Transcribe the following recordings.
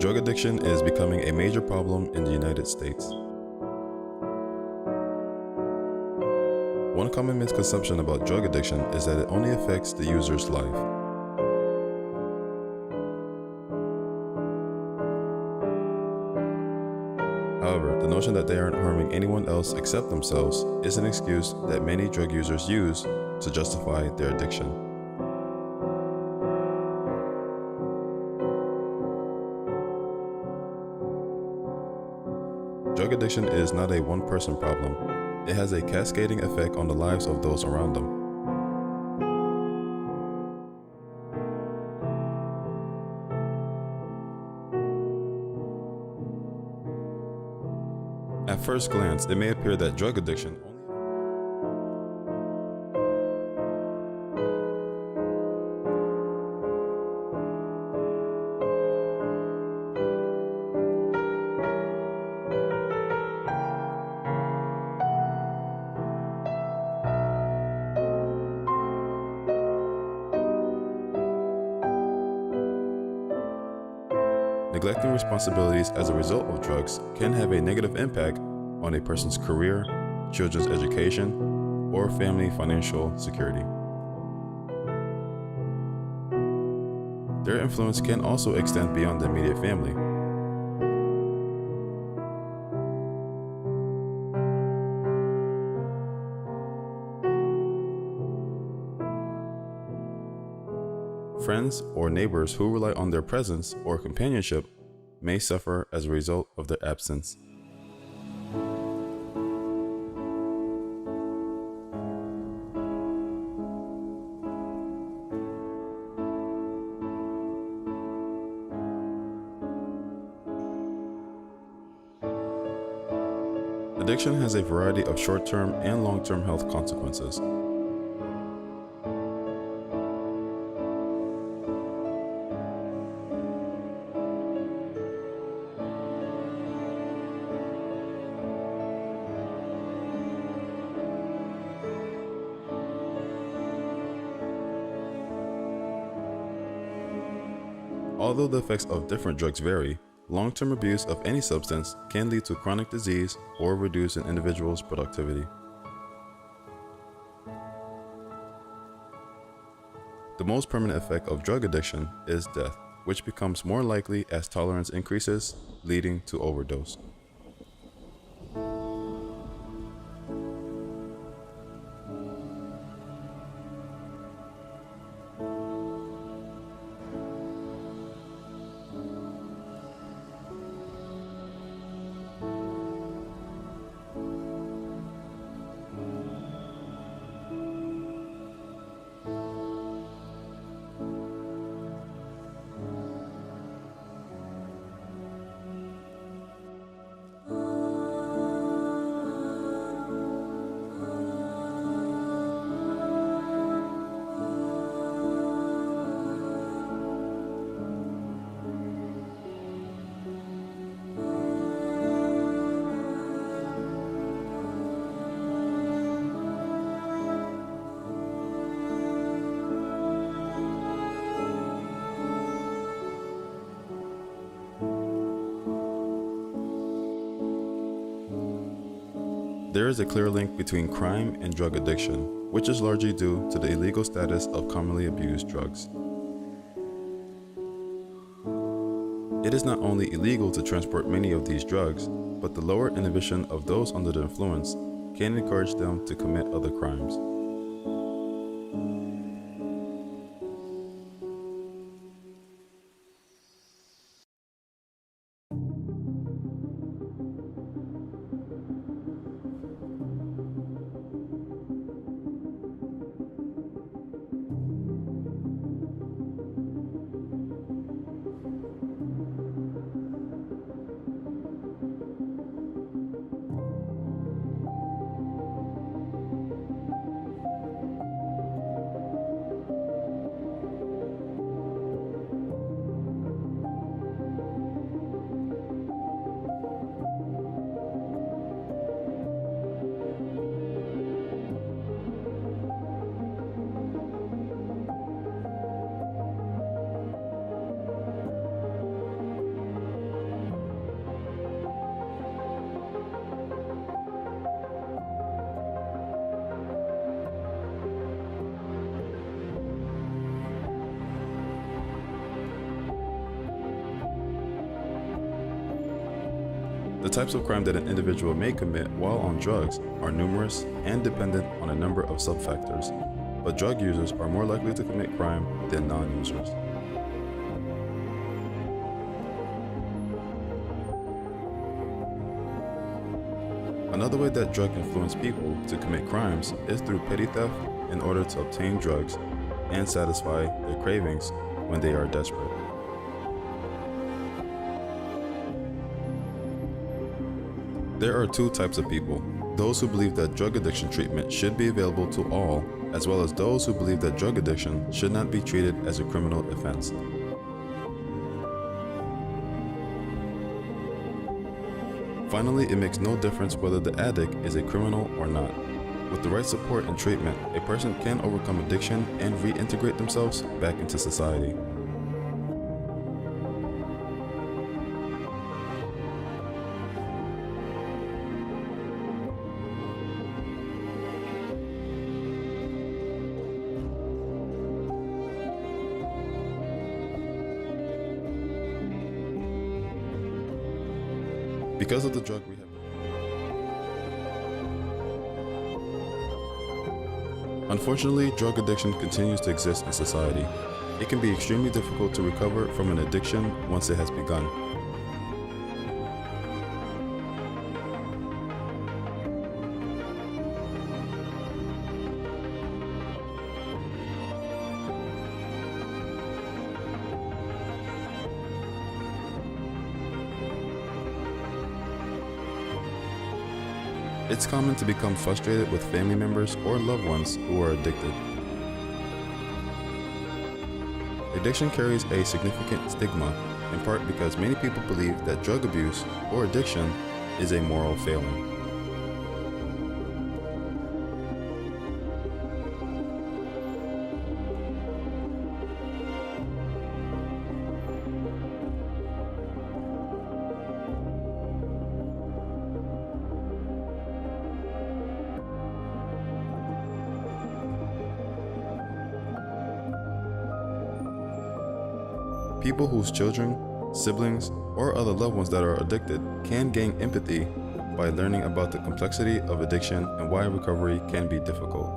Drug addiction is becoming a major problem in the United States. One common misconception about drug addiction is that it only affects the user's life. However, the notion that they aren't harming anyone else except themselves is an excuse that many drug users use to justify their addiction. Drug addiction is not a one-person problem. It has a cascading effect on the lives of those around them. At first glance, it may appear that drug addiction Neglecting responsibilities as a result of drugs can have a negative impact on a person's career, children's education, or family financial security. Their influence can also extend beyond the immediate family. Friends or neighbors who rely on their presence or companionship may suffer as a result of their absence. Addiction has a variety of short-term and long-term health consequences. Although the effects of different drugs vary, long-term abuse of any substance can lead to chronic disease or reduce an individual's productivity. The most permanent effect of drug addiction is death, which becomes more likely as tolerance increases, leading to overdose. There is a clear link between crime and drug addiction, which is largely due to the illegal status of commonly abused drugs. It is not only illegal to transport many of these drugs, but the lower inhibition of those under the influence can encourage them to commit other crimes. The types of crime that an individual may commit while on drugs are numerous and dependent on a number of subfactors, but drug users are more likely to commit crime than non-users. Another way that drug influence people to commit crimes is through petty theft in order to obtain drugs and satisfy their cravings when they are desperate. There are two types of people: those who believe that drug addiction treatment should be available to all, as well as those who believe that drug addiction should not be treated as a criminal offense. Finally, it makes no difference whether the addict is a criminal or not. With the right support and treatment, a person can overcome addiction and reintegrate themselves back into society. Because of the drug rehab. Unfortunately, drug addiction continues to exist in society. It can be extremely difficult to recover from an addiction once it has begun. It's common to become frustrated with family members or loved ones who are addicted. Addiction carries a significant stigma, in part because many people believe that drug abuse or addiction is a moral failing. People whose children, siblings, or other loved ones that are addicted can gain empathy by learning about the complexity of addiction and why recovery can be difficult.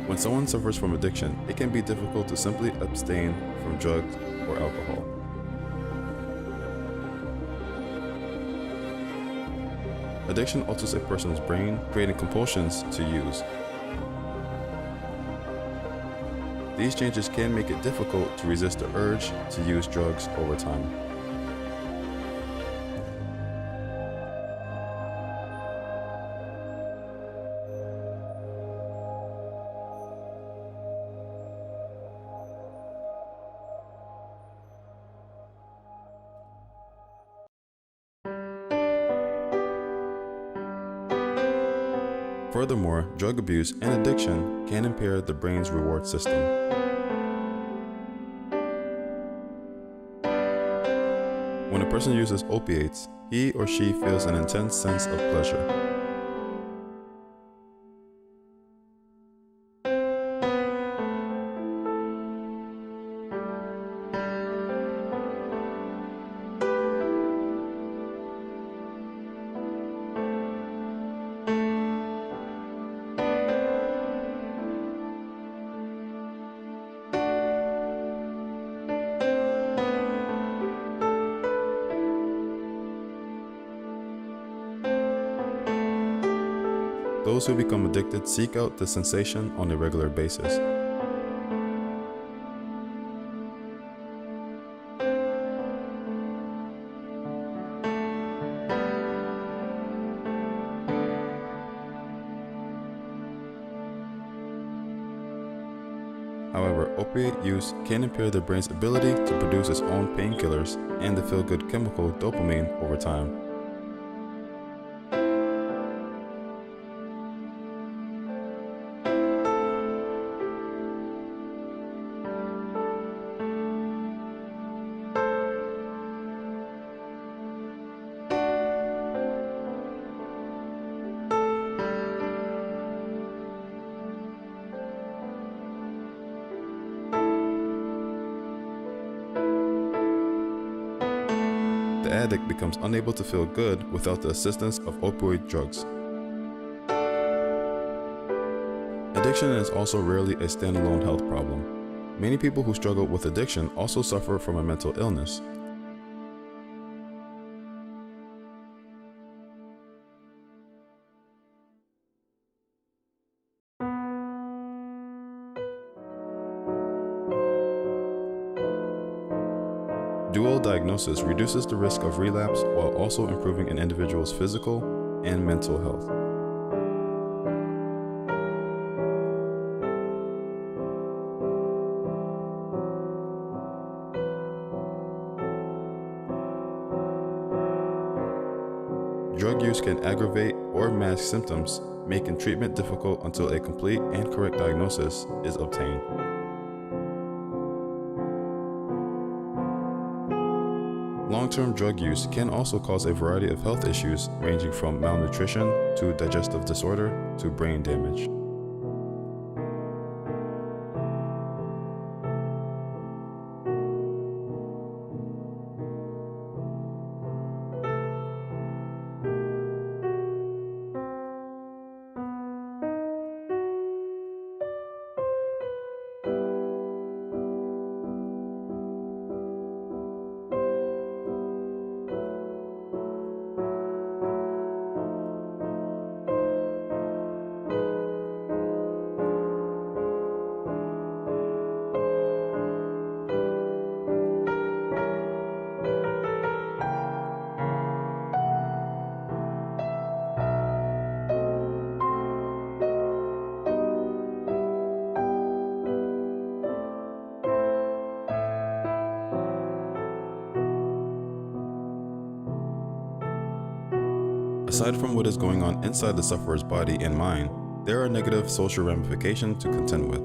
When someone suffers from addiction, it can be difficult to simply abstain from drugs or alcohol. Addiction alters a person's brain, creating compulsions to use. These changes can make it difficult to resist the urge to use drugs over time. Furthermore, drug abuse and addiction can impair the brain's reward system. When a person uses opiates, he or she feels an intense sense of pleasure. Those who become addicted seek out the sensation on a regular basis. However, opiate use can impair the brain's ability to produce its own painkillers and the feel-good chemical dopamine over time. the addict becomes unable to feel good without the assistance of opioid drugs. Addiction is also rarely a standalone health problem. Many people who struggle with addiction also suffer from a mental illness. Dual diagnosis reduces the risk of relapse while also improving an individual's physical and mental health. Drug use can aggravate or mask symptoms, making treatment difficult until a complete and correct diagnosis is obtained. Long-term drug use can also cause a variety of health issues ranging from malnutrition to digestive disorder to brain damage. Aside from what is going on inside the sufferer's body and mind, there are negative social ramifications to contend with.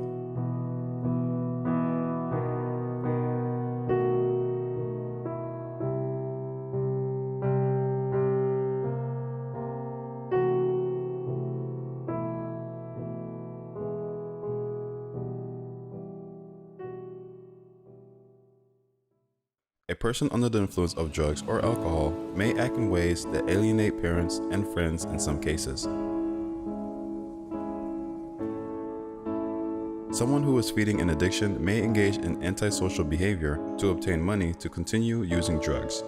A person under the influence of drugs or alcohol may act in ways that alienate parents and friends in some cases. Someone who is feeding an addiction may engage in antisocial behavior to obtain money to continue using drugs.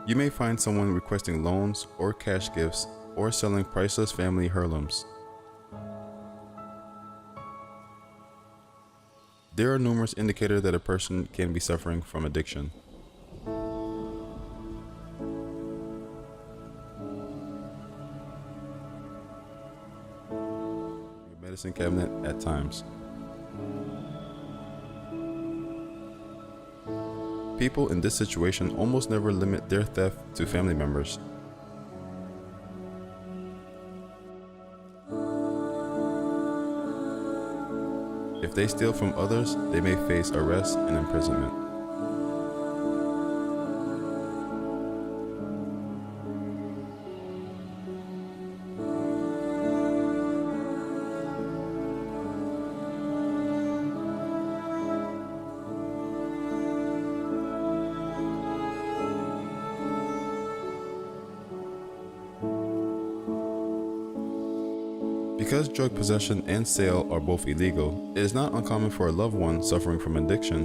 You may find someone requesting loans or cash gifts or selling priceless family heirlooms. There are numerous indicators that a person can be suffering from addiction. Your medicine cabinet at times. People in this situation almost never limit their theft to family members. If they steal from others, they may face arrest and imprisonment. Because drug possession and sale are both illegal, it is not uncommon for a loved one suffering from addiction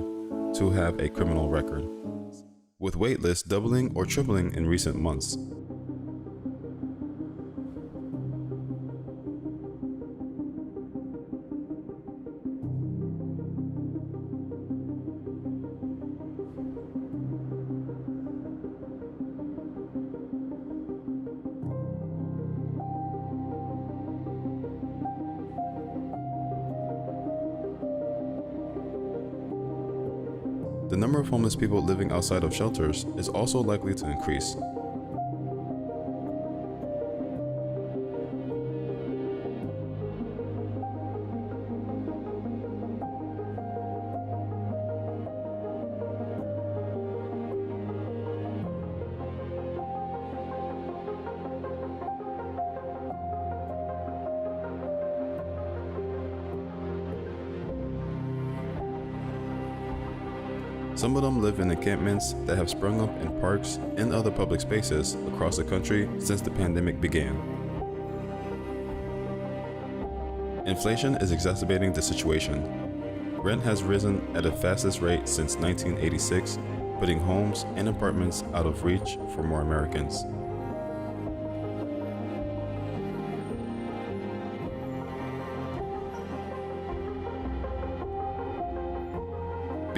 to have a criminal record, with wait lists doubling or tripling in recent months. The number of homeless people living outside of shelters is also likely to increase. Some of them live in encampments that have sprung up in parks and other public spaces across the country since the pandemic began. Inflation is exacerbating the situation. Rent has risen at the fastest rate since 1986, putting homes and apartments out of reach for more Americans.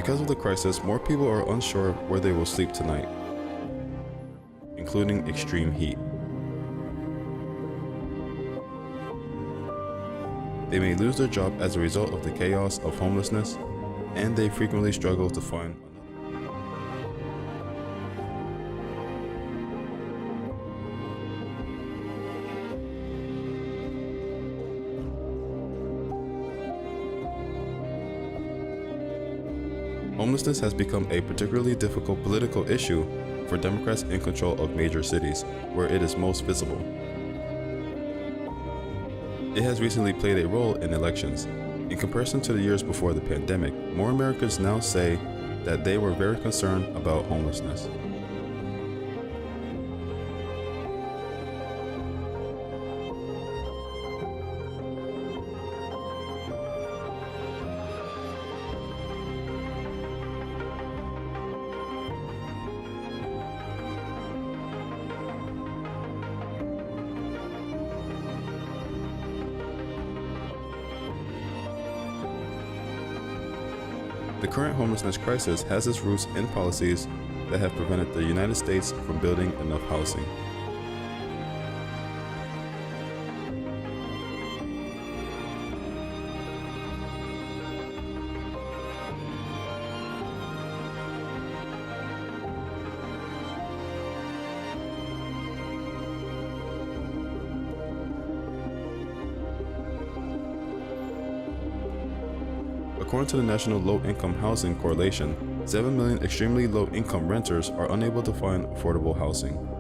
Because of the crisis, more people are unsure where they will sleep tonight, including extreme heat. They may lose their job as a result of the chaos of homelessness, and they frequently struggle to find Homelessness has become a particularly difficult political issue for Democrats in control of major cities, where it is most visible. It has recently played a role in elections. In comparison to the years before the pandemic, more Americans now say that they were very concerned about homelessness. The current homelessness crisis has its roots in policies that have prevented the United States from building enough housing. According to the National Low-Income Housing Correlation, 7 million extremely low-income renters are unable to find affordable housing.